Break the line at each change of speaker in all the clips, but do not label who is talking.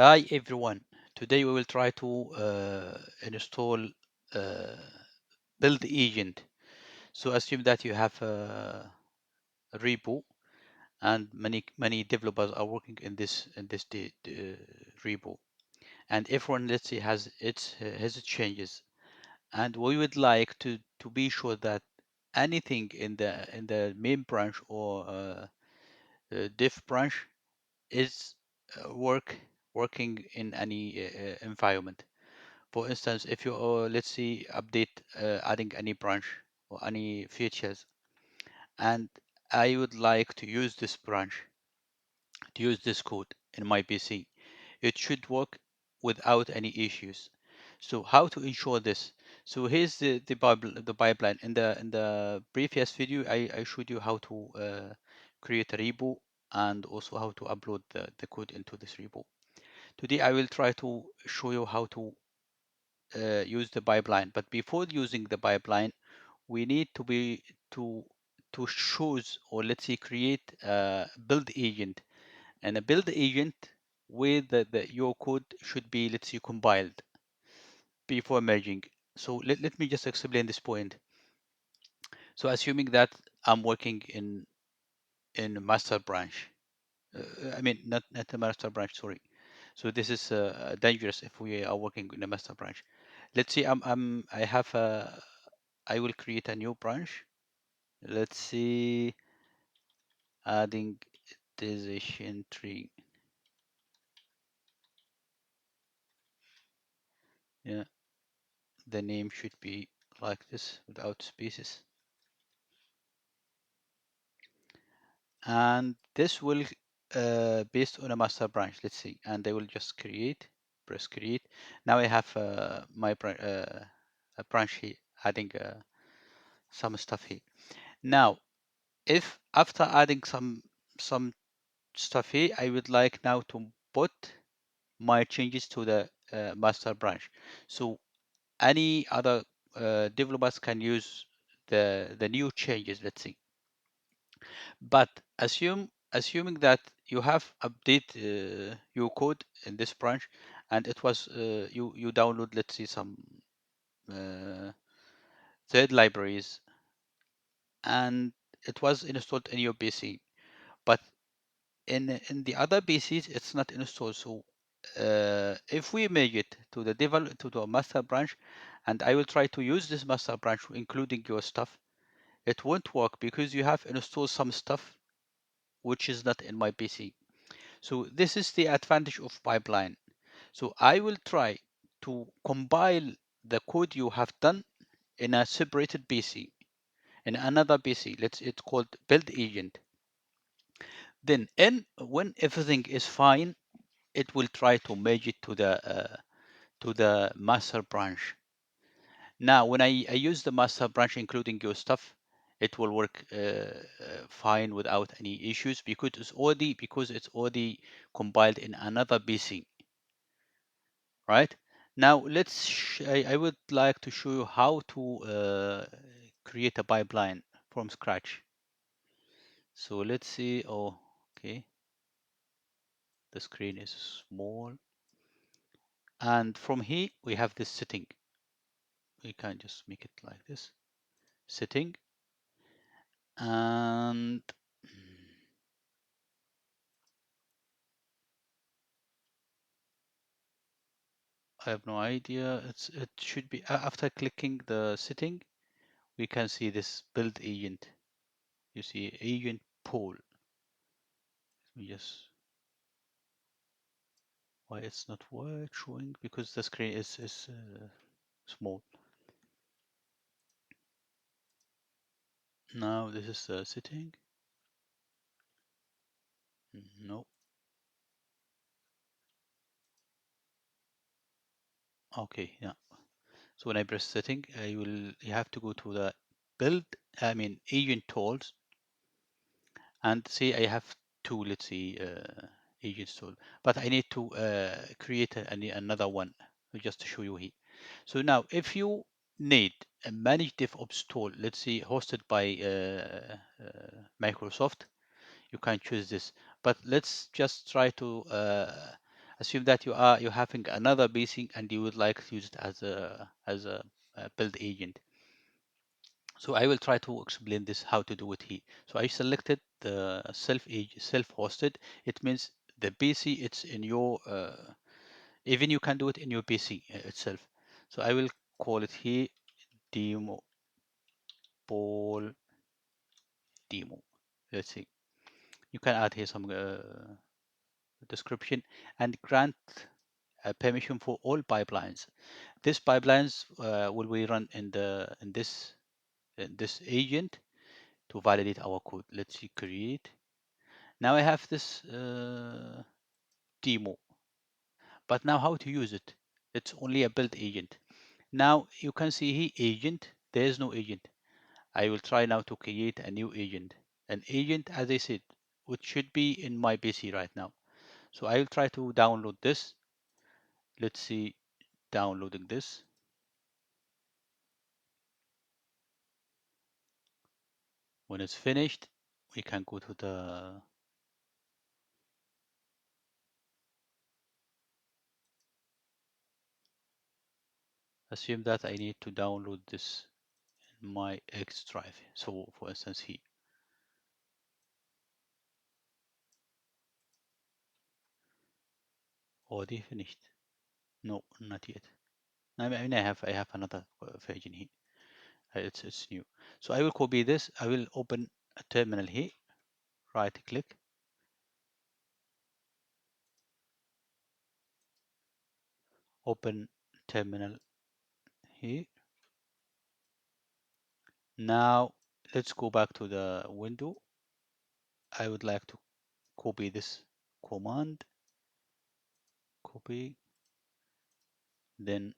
Hi everyone. Today we will try to install uh, build agent. So assume that you have a repo and many developers are working in this repo, and everyone, let's say, has its changes, and we would like to be sure that anything in the main branch or diff branch is working in any environment. For instance, if you let's say update adding any branch or any features, and I would like to use this branch, to use this code in my PC, it should work without any issues. So how to ensure this? So here's the pipeline. In the previous video, I showed you how to create a repo and also how to upload the code into this repo. Today I will try to show you how to use the pipeline. But before using the pipeline, we need to to choose, or let's say create a build agent, and a build agent where your code should be, let's say, compiled before merging. So let me just explain this point. So assuming that I'm working in master branch, I mean not a master branch, sorry. So this is dangerous if we are working in a master branch. Let's say I will create a new branch. Let's see, adding decision tree. Yeah, the name should be like this without spaces. And this will based on a master branch, let's see, and I will just press create. Now I have a branch here, adding some stuff here. Now, if after adding some stuff here, I would like now to put my changes to the master branch. So any other developers can use the new changes, let's see. But assuming that you have update your code in this branch, and it was you download, let's see, some uh, third libraries, and it was installed in your PC, but in the other PCs it's not installed. So if we make it to the master branch, and I will try to use this master branch including your stuff, it won't work because you have installed some stuff which is not in my PC. So this is the advantage of pipeline. So I will try to compile the code you have done in a separated PC, in another PC. It's called build agent. Then when everything is fine, it will try to merge it to the master branch. Now, when I use the master branch, including your stuff, it will work fine without any issues because it's already compiled in another PC, right? Now, I would like to show you how to create a pipeline from scratch. So let's see. Oh, okay. The screen is small. And from here, we have this setting. We can just make it like this setting. And I have no idea. It should be after clicking the setting, we can see this build agent. You see agent pool. Let me just, why it's not work showing, because the screen is small. Now this is the setting. No. Okay, yeah. So when I press setting, you have to go to the build, I mean agent tools, and see I have two, let's see, agents tool, but I need to create another one just to show you here. So now if you need a managed DevOps tool, let's see, hosted by Microsoft, you can choose this. But let's just try to Assume that you're having another PC and you would like to use it as a build agent. So I will try to explain this how to do it here. So I selected the self-hosted. It means the PC it's in your even you can do it in your PC itself. So I will call it here demo ball demo. Let's see. You can add here some description and grant permission for all pipelines. These pipelines will be run in this agent to validate our code. Let's see, create. Now I have this demo, but now how to use it? It's only a build agent. Now you can see here agent. There is no agent. I will try now to create a new agent. An agent, as I said, which should be in my PC right now. So I will try to download this. Let's see, downloading this. When it's finished, we can go to the assume that I need to download this in my X drive. So for instance, here already finished. No, not yet. I mean, I have another version here. It's new. So I will copy this. I will open a terminal here. Right click, open terminal here. Now let's go back to the window. I would like to copy this command. Copy. Then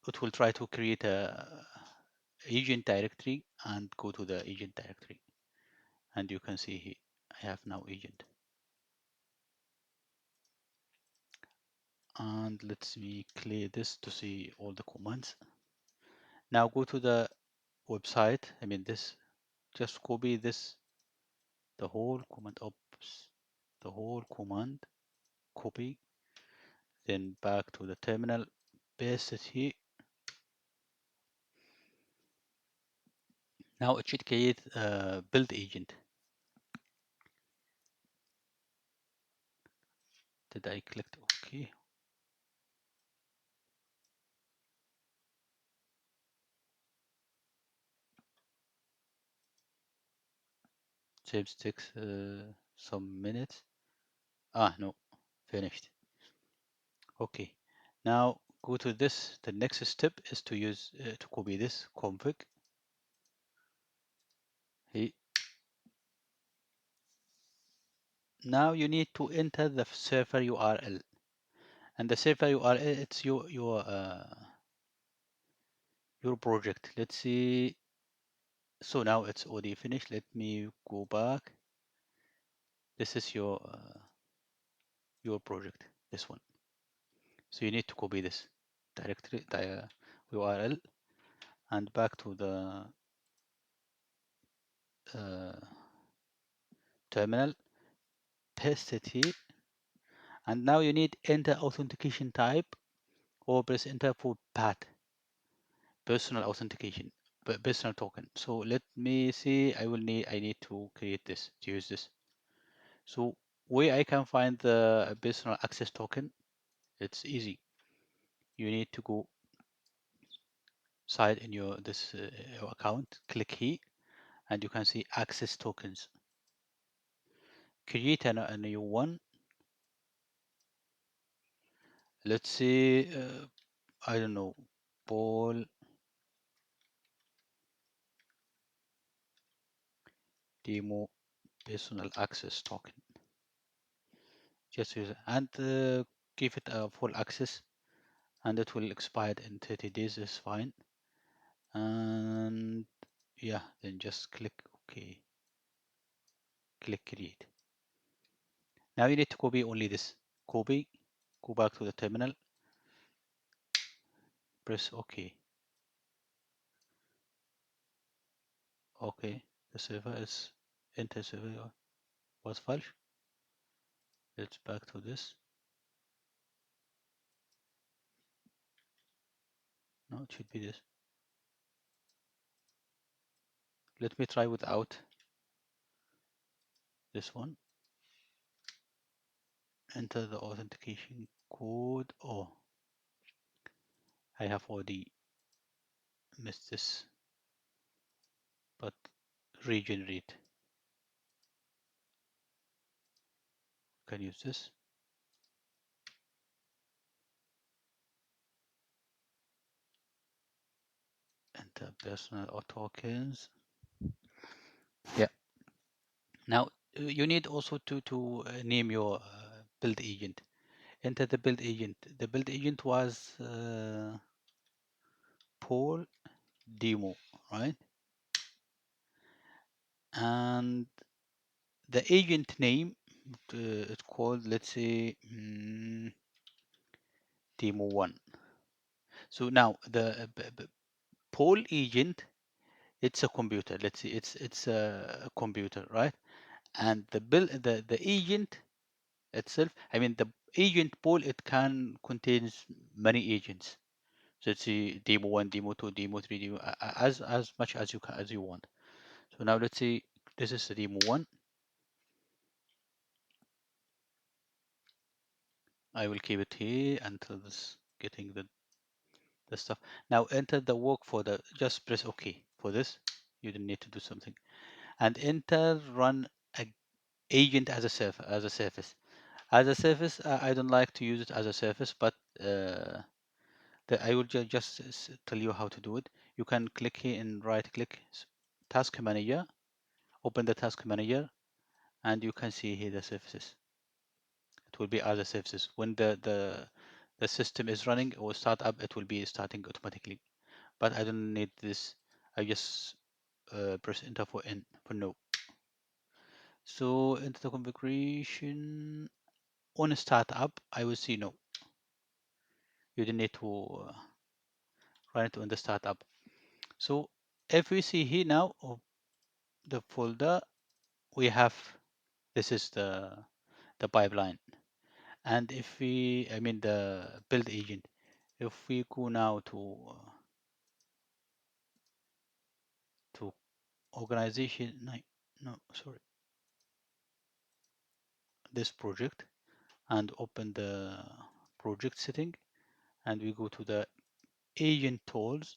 it will try to create a agent directory and go to the agent directory. And you can see here, I have now agent. And let's me clear this to see all the commands. Now go to the website. I mean this, just copy this, the whole command, oops, the whole command, copy, then back to the terminal, paste it here. Now it should create a build agent. Did I click OK? Saves takes some minutes. Ah, no, finished. Okay, now go to this. The next step is to use to copy this config. Hey, now you need to enter the server URL, and the server URL it's your project. Let's see. So now it's already finished. Let me go back. This is your project. This one. So you need to copy this directory, the URL, and back to the uh, terminal. Paste it here, and now you need enter authentication type or press enter for PAT, personal authentication, personal token. So let me see. I need to create this to use this. So where I can find the personal access token, it's easy. You need to go side in your account, click here, and you can see access tokens. Create a new one. Let's see. I don't know. Paul demo personal access token. Just use it and give it a full access, and it will expire in 30 days. Is fine. And yeah, then just click OK. Click create. Now you need to copy only this. Copy. Go back to the terminal. Press OK. OK. The server is enter server was false. Let's back to this. it should be this. Let me try without this one. Enter the authentication code. Oh, I have already missed this, but regenerate. Can use this. Enter personal or tokens. Yeah. Now you need also to name your build agent. Enter the build agent. The build agent was Paul Demo, right? And the agent name it's called, let's say, Demo 1. So now the Paul agent, it's a computer. Let's see, it's a computer, right? And the agent itself, I mean the agent pool, it can contains many agents. So let's see demo 1, demo 2, demo 3, demo, as much as you can, as you want. So now let's see, this is the demo 1. I will keep it here until this getting the stuff. Now enter the work for the, just press OK for this. You don't need to do something. And enter run a agent as a surface. As a surface, I don't like to use it as a surface, but I will just tell you how to do it. You can click here and right click task manager, open the task manager, and you can see here the surfaces. It will be other surfaces. When the system is running or start up, it will be starting automatically. But I don't need this. I just press enter for no. So into the configuration on startup, I will see no. You don't need to run it on the startup. So if we see here now of the folder, we have, this is the pipeline. And if we, I mean the build agent, if we go now to organization, no, sorry, this project, and open the project setting, and we go to the agent tools,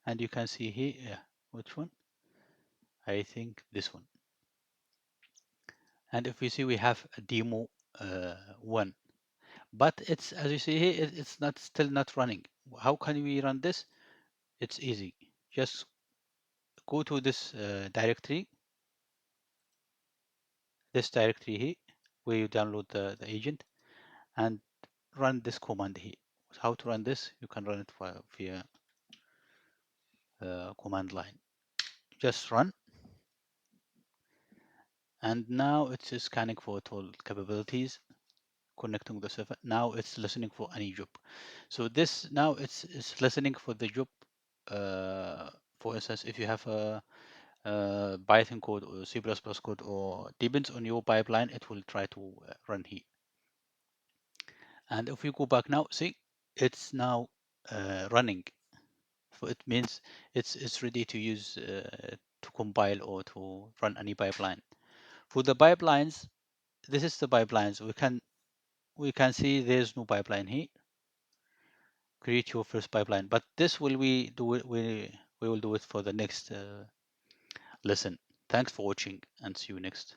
and you can see here, yeah, which one? I think this one. And if we see, we have a demo 1, but it's, as you see here, it's not, still not running. How can we run this? It's easy. Just go to this directory, here, where you download the agent, and run this command here. How to run this? You can run it via command line. Just run, and now it's scanning for tool capabilities, connecting the server. Now it's listening for any job. So this now it's listening for the job. For instance, if you have a Python code or C++ code, or depends on your pipeline, it will try to run here. And if we go back now, see, it's now running. So it means it's ready to use to compile or to run any pipeline. For the pipelines, this is the pipelines. We can see there's no pipeline here. Create your first pipeline, but this will we do it. We will do it for the next lesson. Thanks for watching, and see you next.